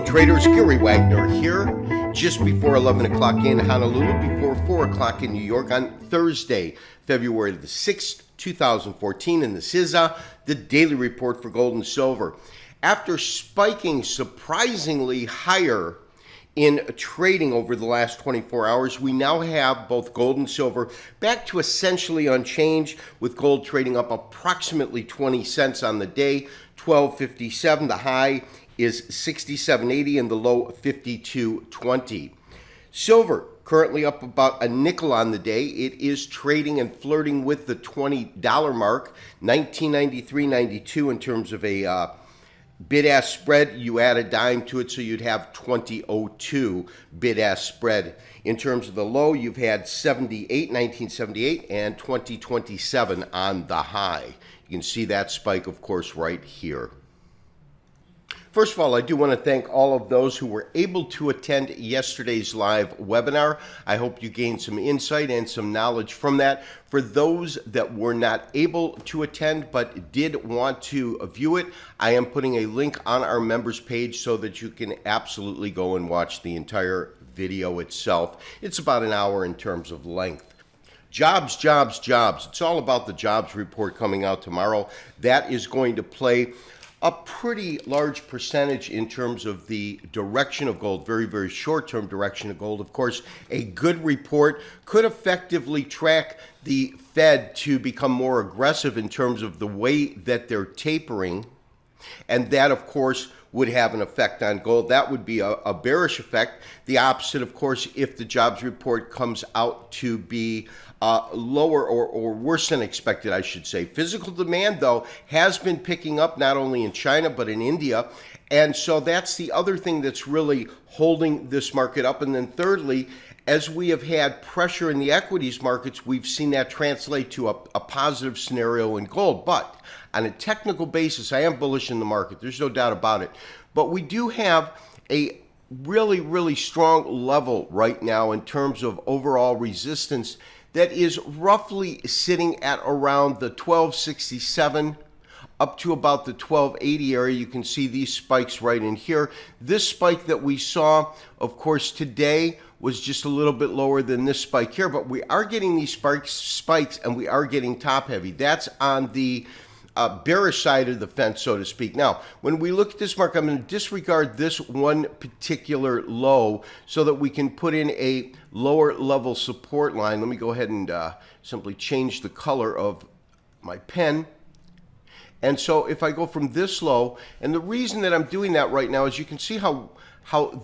traders, Gary Wagner here, just before 11 o'clock in Honolulu, before 4 o'clock in New York on Thursday, February the 6th, 2014, and this is the daily report for gold and silver. After spiking surprisingly higher in trading over the last 24 hours, we now have both gold and silver back to essentially unchanged, with gold trading up approximately 20 cents on the day, $12.57. The high is $67.80 and the low $52.20. Silver currently up about a nickel on the day. It is trading and flirting with the $20 mark, $19.93.92 in terms of a bid-ask spread. You add a dime to it, so you'd have $20.02 bid-ask spread. In terms of the low, you've had $19.78 and $20.27 on the high. You can see that spike, of course, right here. First of all, I do want to thank all of those who were able to attend yesterday's live webinar. I hope you gained some insight and some knowledge from that. For those that were not able to attend but did want to view it, I am putting a link on our members page so that you can absolutely go and watch the entire video itself. It's about an hour in terms of length. Jobs, jobs, jobs. It's all about the jobs report coming out tomorrow. That is going to play a pretty large percentage in terms of the direction of gold, very, very short-term direction of gold. Of course, a good report could effectively track the Fed to become more aggressive in terms of the way that they're tapering. And that, of course, would have an effect on gold. That would be a bearish effect. The opposite, of course, if the jobs report comes out to be lower or worse than expected, I should say. Physical demand, though, has been picking up not only in China but in India. And so that's the other thing that's really holding this market up. And then thirdly, as we have had pressure in the equities markets, we've seen that translate to a positive scenario in gold. But on a technical basis, I am bullish in the market. There's no doubt about it. But we do have a really, really strong level right now in terms of overall resistance that is roughly sitting at around the 1267 up to about the 1280 area. You can see these spikes right in here. This spike that we saw, of course, today was just a little bit lower than this spike here, but we are getting these spikes and we are getting top heavy. That's on the bearish side of the fence, so to speak. Now, when we look at this market, I'm going to disregard this one particular low so that we can put in a lower level support line. Let me go ahead and simply change the color of my pen. And so if I go from this low, and the reason that I'm doing that right now is you can see how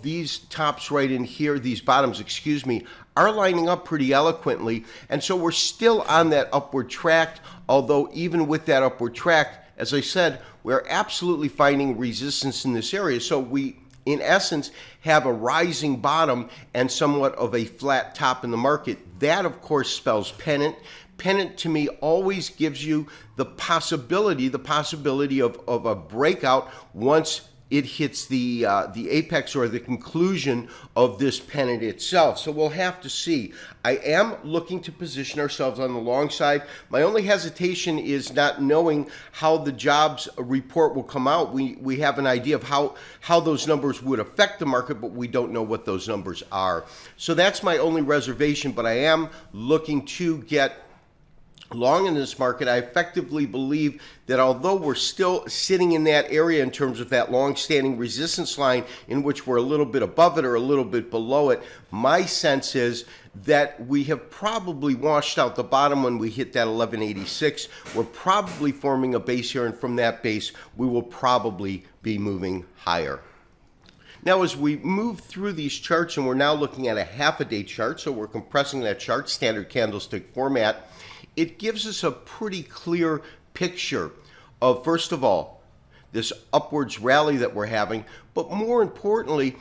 these tops right in here, these bottoms, excuse me, are lining up pretty eloquently. And so we're still on that upward track, although even with that upward track, as I said, we're absolutely finding resistance in this area. So we, in essence, have a rising bottom and somewhat of a flat top in the market. That, of course, spells pennant. Pennant to me always gives you the possibility of a breakout once it hits the apex or the conclusion of this pennant itself. So we'll have to see. I am looking to position ourselves on the long side. My only hesitation is not knowing how the jobs report will come out. We have an idea of how those numbers would affect the market, but we don't know what those numbers are. So that's my only reservation, but I am looking to get long in this market. I effectively believe that although we're still sitting in that area in terms of that long-standing resistance line in which we're a little bit above it or a little bit below it, my sense is that we have probably washed out the bottom when we hit that 1186. We're probably forming a base here, and from that base, we will probably be moving higher. Now, as we move through these charts, and we're now looking at a half-a-day chart, so we're compressing that chart, standard candlestick format, it gives us a pretty clear picture of, first of all, this upwards rally that we're having, but more importantly,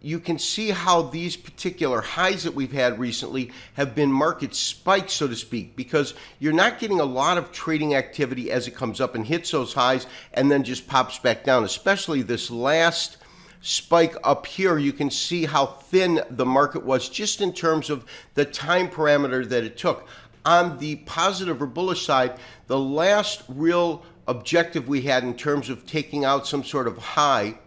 you can see how these particular highs that we've had recently have been market spikes, so to speak, because you're not getting a lot of trading activity as it comes up and hits those highs and then just pops back down, especially this last spike up here. You can see how thin the market was just in terms of the time parameter that it took. On the positive or bullish side, the last real objective we had in terms of taking out some sort of high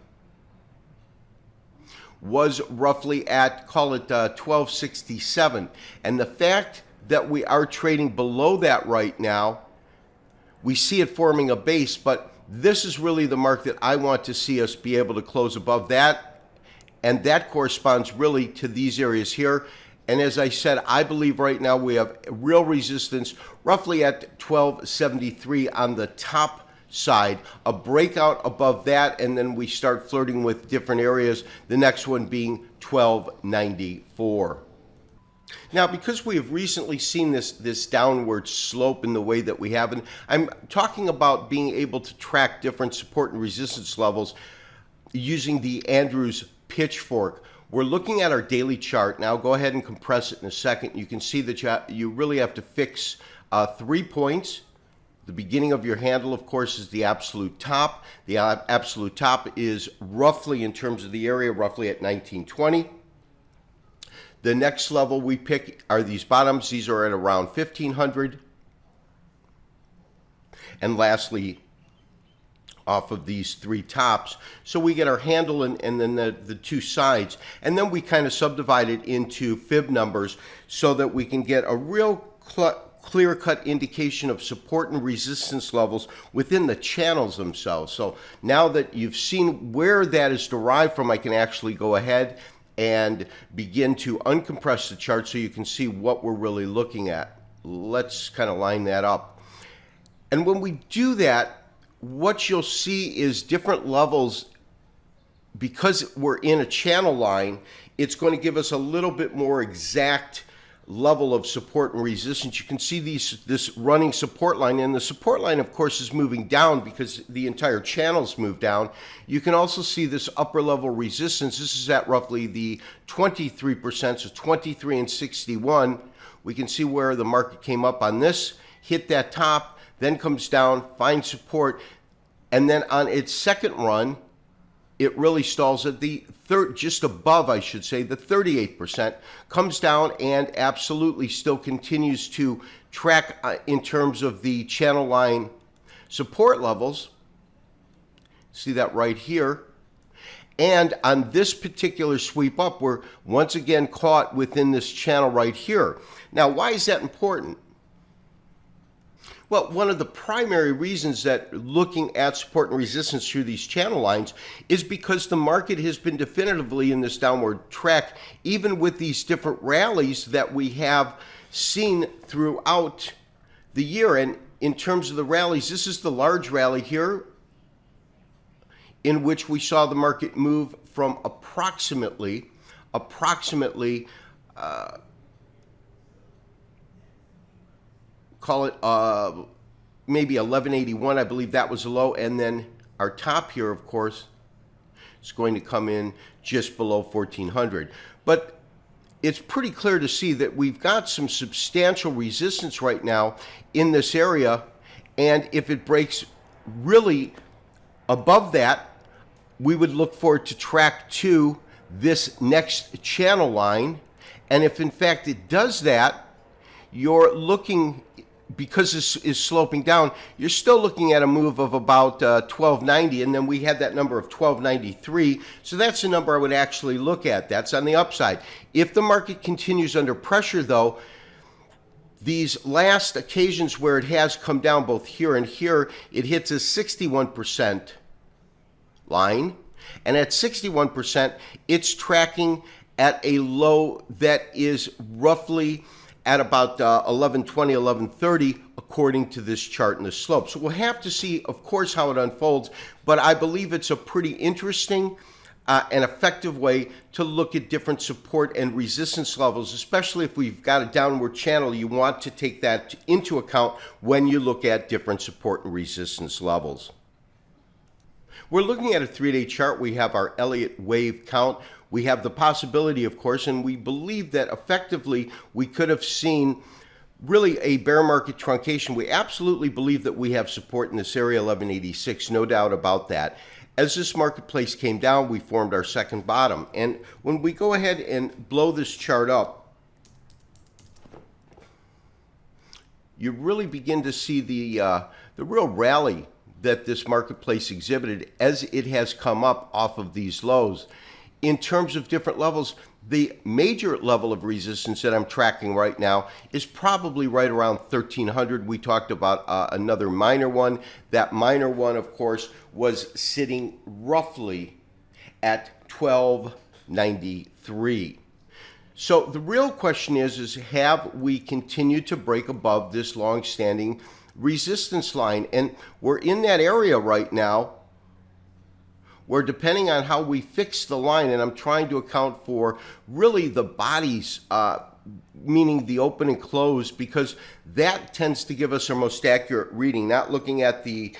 was roughly at, call it 1267. And the fact that we are trading below that right now, we see it forming a base, but this is really the mark that I want to see us be able to close above that. And that corresponds really to these areas here. And as I said, I believe right now we have real resistance roughly at 1273 on the top side, a breakout above that, and then we start flirting with different areas, the next one being 1294. Now, because we have recently seen this downward slope in the way that we have, and I'm talking about being able to track different support and resistance levels using the Andrews pitchfork. We're looking at our daily chart. Now go ahead and compress it in a second. You can see that you really have to fix 3 points. The beginning of your handle, of course, is the absolute top. The absolute top is roughly, in terms of the area, roughly at 1920. The next level we pick are these bottoms. These are at around 1500. And lastly, off of these 3 tops. So we get our handle and then the 2 sides. And then we kind of subdivide it into fib numbers so that we can get a real clear-cut indication of support and resistance levels within the channels themselves. So now that you've seen where that is derived from, I can actually go ahead and begin to uncompress the chart so you can see what we're really looking at. Let's kind of line that up. And when we do that, what you'll see is different levels. Because we're in a channel line, it's going to give us a little bit more exact level of support and resistance. You can see this running support line, and the support line, of course, is moving down because the entire channel's moved down. You can also see this upper level resistance. This is at roughly the 23%, so 23 and 61. We can see where the market came up on this, hit that top, then comes down, finds support, and then on its second run, it really stalls at the just above, I should say, the 38%, comes down and absolutely still continues to track in terms of the channel line support levels. See that right here. And on this particular sweep up, we're once again caught within this channel right here. Now, why is that important? Well, one of the primary reasons that looking at support and resistance through these channel lines is because the market has been definitively in this downward track, even with these different rallies that we have seen throughout the year. And in terms of the rallies, this is the large rally here, in which we saw the market move from approximately call it maybe 1181, I believe that was the low, and then our top here, of course, is going to come in just below 1400. But it's pretty clear to see that we've got some substantial resistance right now in this area, and if it breaks really above that, we would look for it to track to this next channel line. And if in fact it does that, you're looking, because this is sloping down, you're still looking at a move of about 1290, and then we had that number of 1293. So that's the number I would actually look at. That's on the upside. If the market continues under pressure, though, these last occasions where it has come down both here and here, it hits a 61% line, and at 61%, it's tracking at a low that is roughly at about 1120, 1130, according to this chart and the slope. So we'll have to see, of course, how it unfolds, but I believe it's a pretty interesting and effective way to look at different support and resistance levels, especially if we've got a downward channel. You want to take that into account when you look at different support and resistance levels. We're looking at a 3-day chart. We have our Elliott wave count. We have the possibility, of course, and we believe that effectively we could have seen really a bear market truncation. We absolutely believe that we have support in this area, 1186, no doubt about that. As this marketplace came down, we formed our second bottom. And when we go ahead and blow this chart up, you really begin to see the real rally that this marketplace exhibited as it has come up off of these lows. in terms of different levels, the major level of resistance that I'm tracking right now is probably right around 1300. We talked about another minor one. That minor one, of course, was sitting roughly at 1293. So the real question is have we continued to break above this long-standing resistance line? And we're in that area right now where, depending on how we fix the line, and I'm trying to account for really the bodies, meaning the open and close, because that tends to give us our most accurate reading, not looking at the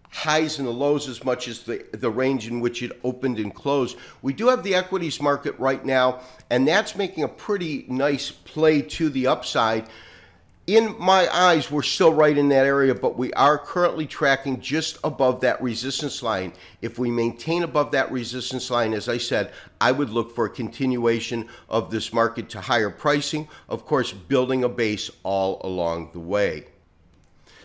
highs and the lows as much as the range in which it opened and closed. We do have the equities market right now, and that's making a pretty nice play to the upside. In my eyes, we're still right in that area, but we are currently tracking just above that resistance line. If we maintain above that resistance line, as I said, I would look for a continuation of this market to higher pricing, of course, building a base all along the way.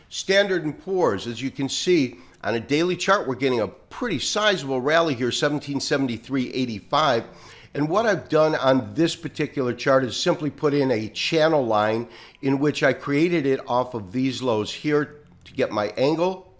Standard & Poor's, as you can see, on a daily chart, we're getting a pretty sizable rally here, 1773.85. And what I've done on this particular chart is simply put in a channel line in which I created it off of these lows here to get my angle,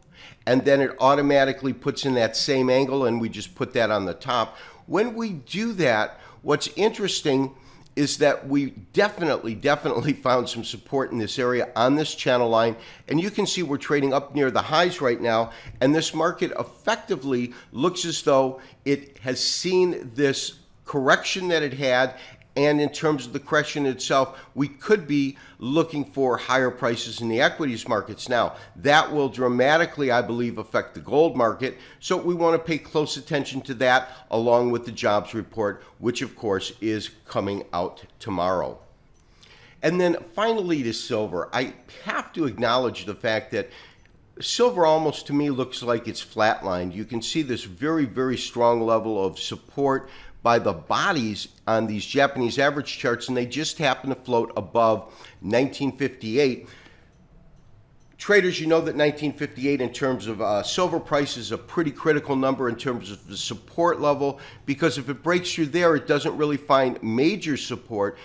and then it automatically puts in that same angle, and we just put that on the top. When we do that, what's interesting is that we definitely found some support in this area on this channel line, and you can see we're trading up near the highs right now, and this market effectively looks as though it has seen this correction that it had, and in terms of the correction itself, we could be looking for higher prices in the equities markets. Now, that will dramatically, I believe, affect the gold market, so we want to pay close attention to that, along with the jobs report, which of course is coming out tomorrow. And then finally to silver. I have to acknowledge the fact that silver almost to me looks like it's flatlined. You can see this very strong level of support by the bodies on these Japanese average charts, and they just happen to float above 1958. Traders, you know that 1958 in terms of silver price is a pretty critical number in terms of the support level, because if it breaks through there, it doesn't really find major support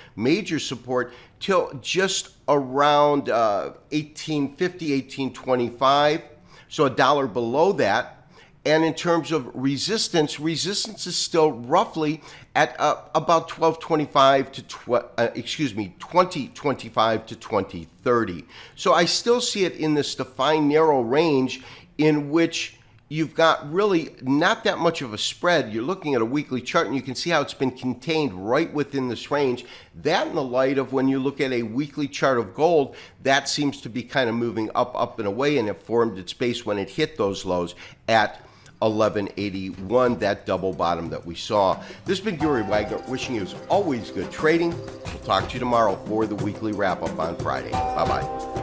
till just around 1850, 1825, so a dollar below that. And in terms of resistance is still roughly at about 2025 to 2030. So I still see it in this defined narrow range in which you've got really not that much of a spread. You're looking at a weekly chart, and you can see how it's been contained right within this range. That, in the light of when you look at a weekly chart of gold, that seems to be kind of moving up and away, and it formed its base when it hit those lows at 1181, that double bottom that we saw. This has been Gary Wagner, wishing you as always good trading. We'll talk to you tomorrow for the weekly wrap-up on Friday. Bye-bye.